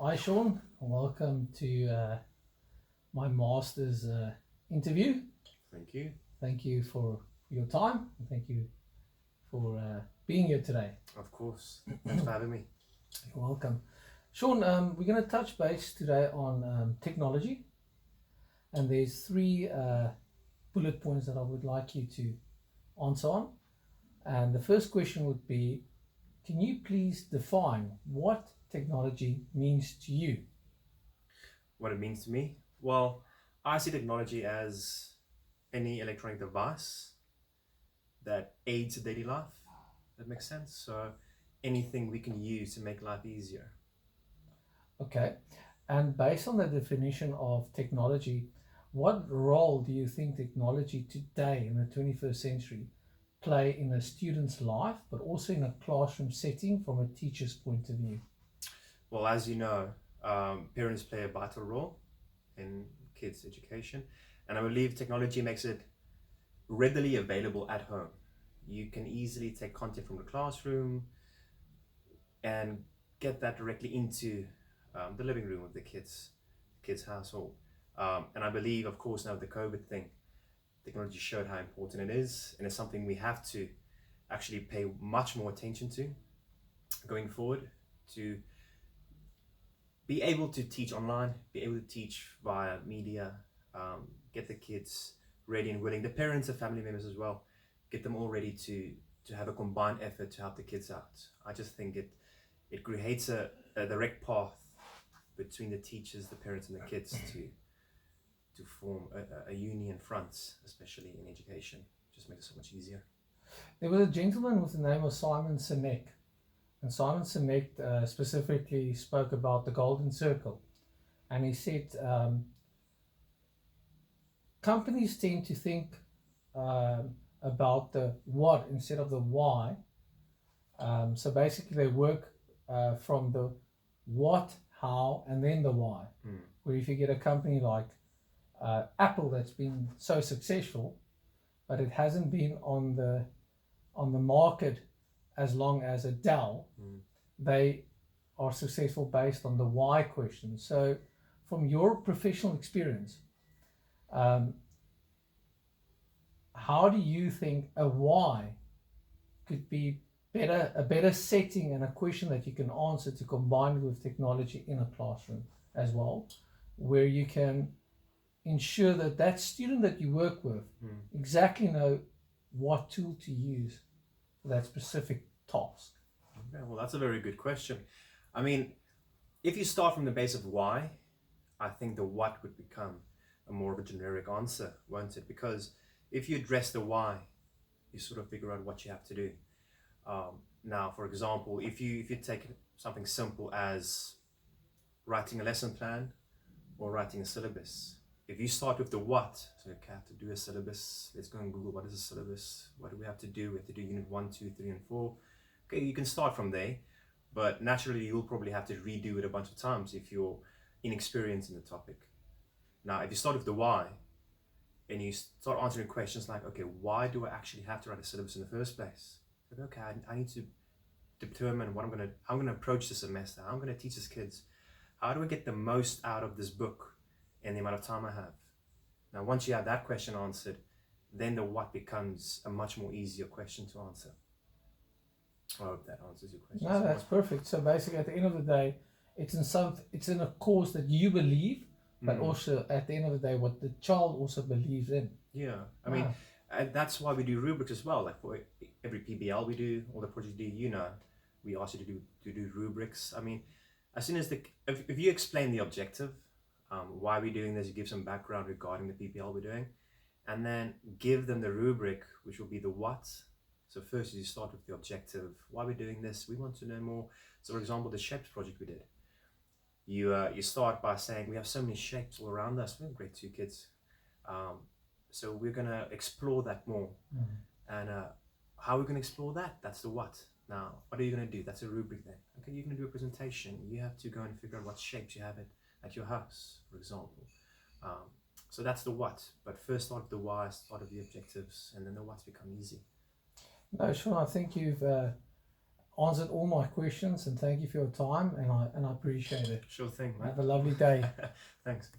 Hi, Sean. Welcome to my master's interview. Thank you. Thank you for your time. And thank you for being here today. Of course. Thanks for having me. You're welcome. Sean, we're going to touch base today on technology. And there's three bullet points that I would like you to answer on. And the first question would be, can you please define what technology means to you? What it means to me? Well, I see technology as any electronic device that aids daily life. That makes sense. So anything we can use to make life easier. Okay. And based on the definition of technology, what role do you think technology today in the 21st century play in a student's life, but also in a classroom setting from a teacher's point of view? Well, as you know, parents play a vital role in kids' education, and I believe technology makes it readily available at home. You can easily take content from the classroom and get that directly into the living room of the kids' household. And I believe, of course, now the COVID thing, technology showed how important it is, and it's something we have to actually pay much more attention to going forward, to be able to teach online, be able to teach via media, get the kids ready and willing, the parents and family members as well, get them all ready to have a combined effort to help the kids out. I just think it creates a direct path between the teachers, the parents, and the kids to form a union front, especially in education. Just makes it so much easier. There was a gentleman with the name of Simon Sinek, and Simon Sinek specifically spoke about the golden circle, and he said companies tend to think about the what instead of the why. So basically, they work from the what, how, and then the why. Where if you get a company like Apple that's been so successful, but it hasn't been on the market as long as a Dell, they are successful based on the why question. So, from your professional experience, how do you think a why could be a better setting and a question that you can answer to combine it with technology in a classroom as well, where you can ensure that that student that you work with exactly know what tool to use for that specific task? Okay, well, that's a very good question. I mean, if you start from the base of why, I think the what would become a more of a generic answer, won't it? Because if you address the why, you sort of figure out what you have to do. Now, for example, if you take something simple as writing a lesson plan or writing a syllabus, if you start with the what, so okay, I have to do a syllabus, let's go and Google what is a syllabus, what do we have to do? We have to do unit 1, 2, 3, and 4. Okay, you can start from there, but naturally you'll probably have to redo it a bunch of times if you're inexperienced in the topic. Now, if you start with the why, and you start answering questions like, okay, why do I actually have to write a syllabus in the first place? Like, okay, I need to determine how I'm gonna approach the semester, how I'm gonna teach these kids, how do I get the most out of this book in the amount of time I have? Now, once you have that question answered, then the what becomes a much more easier question to answer. I hope that answers your question. No, that's perfect. So basically, at the end of the day, it's in a cause that you believe, but also at the end of the day, what the child also believes in. Yeah, I mean, that's why we do rubrics as well. Like for every PBL we do, all the projects we do, we ask you to do rubrics. I mean, as soon as if you explain the objective, why we're doing this, you give some background regarding the PBL we're doing, and then give them the rubric, which will be the what. So first you start with the objective, why we're doing this, we want to know more. So for example, the shapes project we did, you start by saying we have so many shapes all around us. We're grade 2 kids, so we're gonna explore that more. And how are we gonna explore that? That's the what. Now, what are you gonna do? That's a rubric then. Okay, you're gonna do a presentation. You have to go and figure out what shapes you have at your house, for example. So that's the what. But first start with the why, start with the objectives, and then the what's become easy. No, Sean, I think you've answered all my questions, and thank you for your time, and I appreciate it. Sure thing, man. Have a lovely day. Thanks.